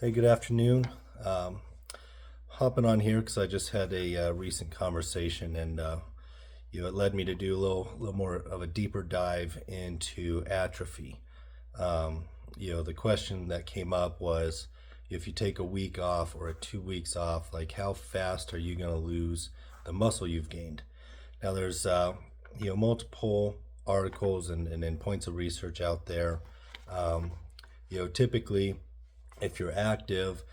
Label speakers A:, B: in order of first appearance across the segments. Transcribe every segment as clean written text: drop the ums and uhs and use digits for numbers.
A: Hey, good afternoon. Hopping on here because I just had a recent conversation, and it led me to do a little more of a deeper dive into atrophy. The question that came up was, if you take a week off or 2 weeks off, like how fast are you going to lose the muscle you've gained? Now, there's multiple articles and points of research out there. Typically, if you're active,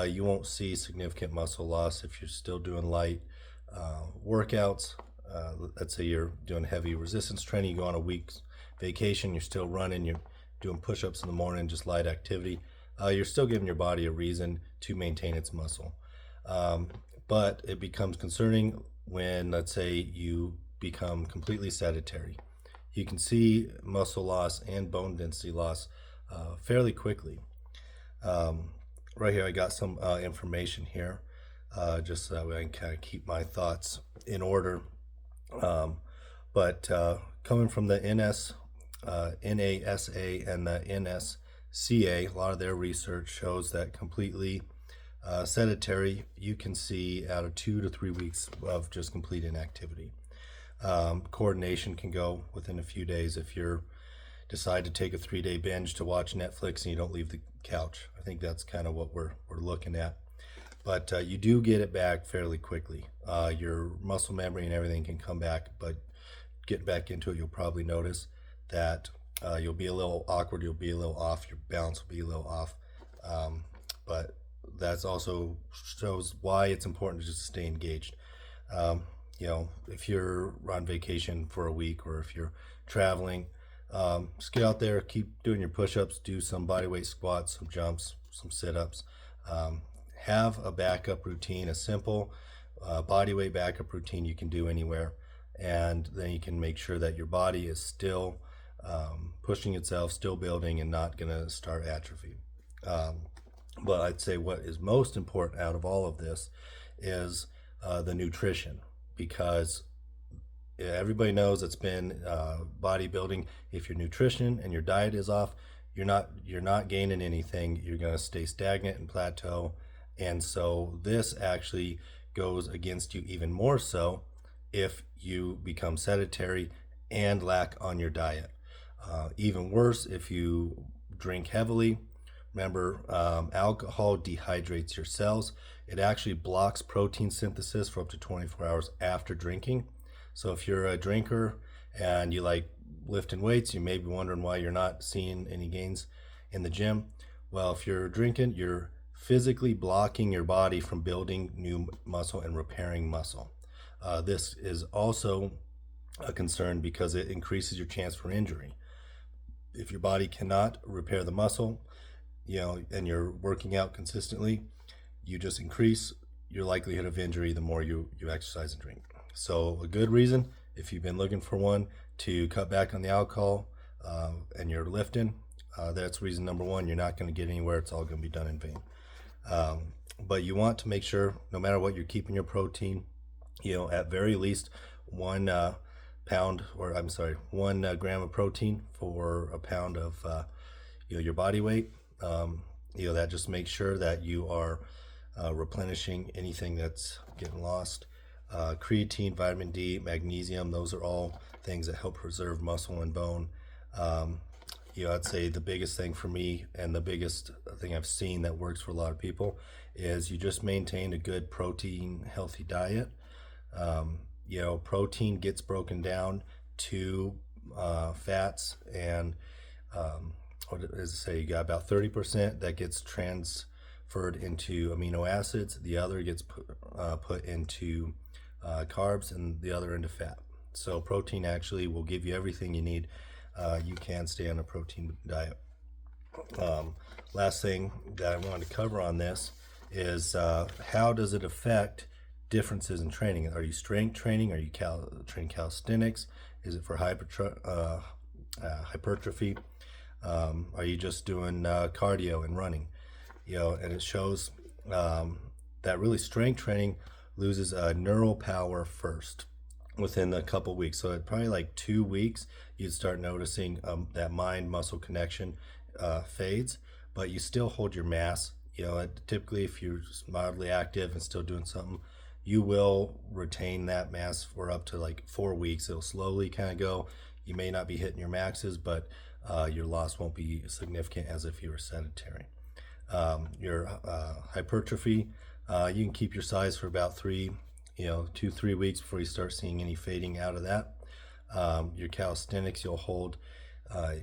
A: you won't see significant muscle loss if you're still doing light workouts. Let's say you're doing heavy resistance training, you go on a week's vacation, you're still running, you're doing push-ups in the morning, just light activity. You're still giving your body a reason to maintain its muscle. But it becomes concerning when, let's say, you become completely sedentary. You can see muscle loss and bone density loss fairly quickly. Right here, I got some information here, just so that way I can kind of keep my thoughts in order. But coming from the NASA and the NSCA, a lot of their research shows that completely sedentary, you can see out of 2 to 3 weeks of just complete inactivity. Coordination can go within a few days if you're decide to take a 3-day binge to watch Netflix and you don't leave the couch. I think that's kind of what we're looking at. But you do get it back fairly quickly. Your muscle memory and everything can come back, but getting back into it, you'll probably notice that you'll be a little awkward, you'll be a little off, your balance will be a little off. But that's also shows why it's important to just stay engaged. If you're on vacation for a week or if you're traveling, just get out there, keep doing your push-ups, do some bodyweight squats, some jumps, some sit-ups. Have a backup routine, a simple bodyweight backup routine you can do anywhere, and then you can make sure that your body is still pushing itself, still building, and not going to start atrophy. But I'd say what is most important out of all of this is the nutrition, because everybody knows it's been bodybuilding. If your nutrition and your diet is off, you're not gaining anything. You're going to stay stagnant and plateau. And so this actually goes against you even more so if you become sedentary and lack on your diet. Even worse if you drink heavily. Remember, alcohol dehydrates your cells. It actually blocks protein synthesis for up to 24 hours after drinking. So if you're a drinker and you like lifting weights, you may be wondering why you're not seeing any gains in the gym. Well, if you're drinking, you're physically blocking your body from building new muscle and repairing muscle. This is also a concern because it increases your chance for injury. If your body cannot repair the muscle, and you're working out consistently, you just increase your likelihood of injury the more you exercise and drink. So a good reason, if you've been looking for one, to cut back on the alcohol and you're lifting, that's reason number one. You're not going to get anywhere. It's all going to be done in vain. But you want to make sure, no matter what, you're keeping your protein, at very least 1 gram of protein for a pound of your body weight. That just makes sure that you are replenishing anything that's getting lost. Creatine, vitamin D, magnesium, those are all things that help preserve muscle and bone. I'd say the biggest thing for me, and the biggest thing I've seen that works for a lot of people, is you just maintain a good protein healthy diet. Protein gets broken down to fats, and what does it say? You got about 30% that gets transferred into amino acids, the other gets put into carbs, and the other into fat. So protein actually will give you everything you need. You can stay on a protein diet. Last thing that I wanted to cover on this is how does it affect differences in training? Are you strength training? Are you training calisthenics? Is it for hypertrophy? Are you just doing cardio and running? And it shows that really strength training loses neural power first within a couple weeks. So at probably like 2 weeks, you'd start noticing that mind muscle connection fades, but you still hold your mass, Typically if you're mildly active and still doing something, you will retain that mass for up to like 4 weeks. It'll slowly kind of go. You may not be hitting your maxes, but your loss won't be significant as if you were sedentary. Your hypertrophy, you can keep your size for about 2-3 weeks before you start seeing any fading out of that. Your calisthenics, you'll hold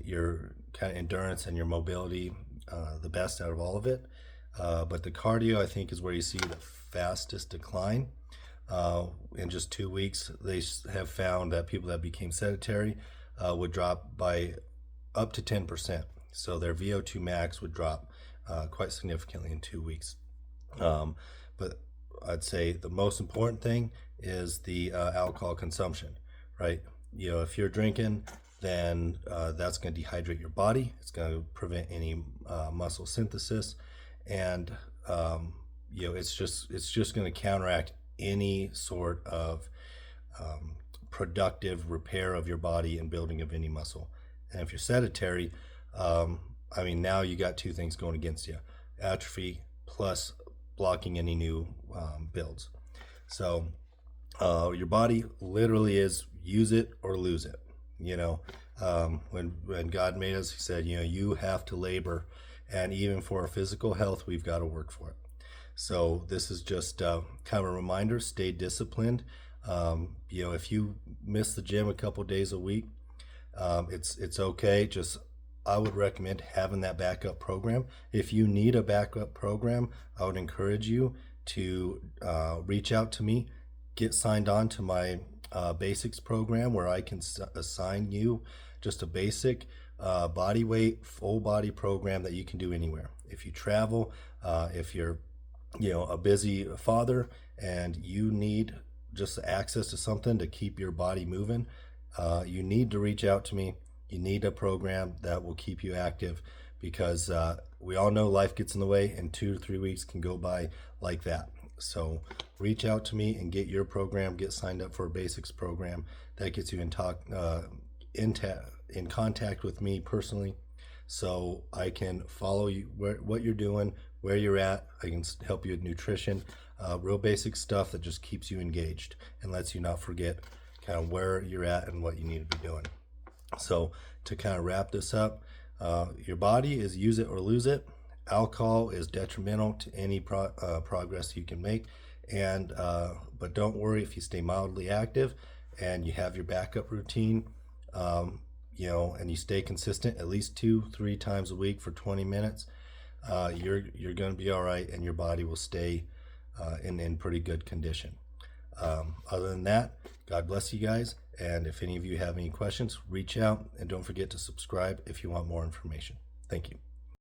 A: your kind of endurance and your mobility the best out of all of it. But the cardio, I think, is where you see the fastest decline. In just 2 weeks, they have found that people that became sedentary would drop by up to 10%. So their VO2 max would drop quite significantly in 2 weeks. But I'd say the most important thing is the alcohol consumption, right? If you're drinking, then that's going to dehydrate your body. It's going to prevent any muscle synthesis, and it's just going to counteract any sort of productive repair of your body and building of any muscle. And if you're sedentary, now you got two things going against you: atrophy plus blocking any new builds. So your body literally is use it or lose it. When God made us, he said, you have to labor, and even for our physical health, we've got to work for it. So this is just kind of a reminder: stay disciplined. If you miss the gym a couple days a week, it's okay. Just I would recommend having that backup program. If you need a backup program, I would encourage you to reach out to me, get signed on to my basics program, where I can assign you just a basic body weight, full body program that you can do anywhere. If you travel, if you're a busy father and you need just access to something to keep your body moving, you need to reach out to me. You need a program that will keep you active, because we all know life gets in the way, and 2 to 3 weeks can go by like that. So reach out to me and get your program. Get signed up for a basics program that gets you in contact with me personally, so I can follow you, what you're doing, where you're at. I can help you with nutrition, real basic stuff that just keeps you engaged and lets you not forget kind of where you're at and what you need to be doing. So to kind of wrap this up, your body is use it or lose it. Alcohol is detrimental to any progress you can make, and but don't worry if you stay mildly active and you have your backup routine, and you stay consistent at least 2-3 times a week for 20 minutes. You're going to be all right, and your body will stay in pretty good condition. Other than that, God bless you guys. And if any of you have any questions, reach out, and don't forget to subscribe if you want more information. Thank you.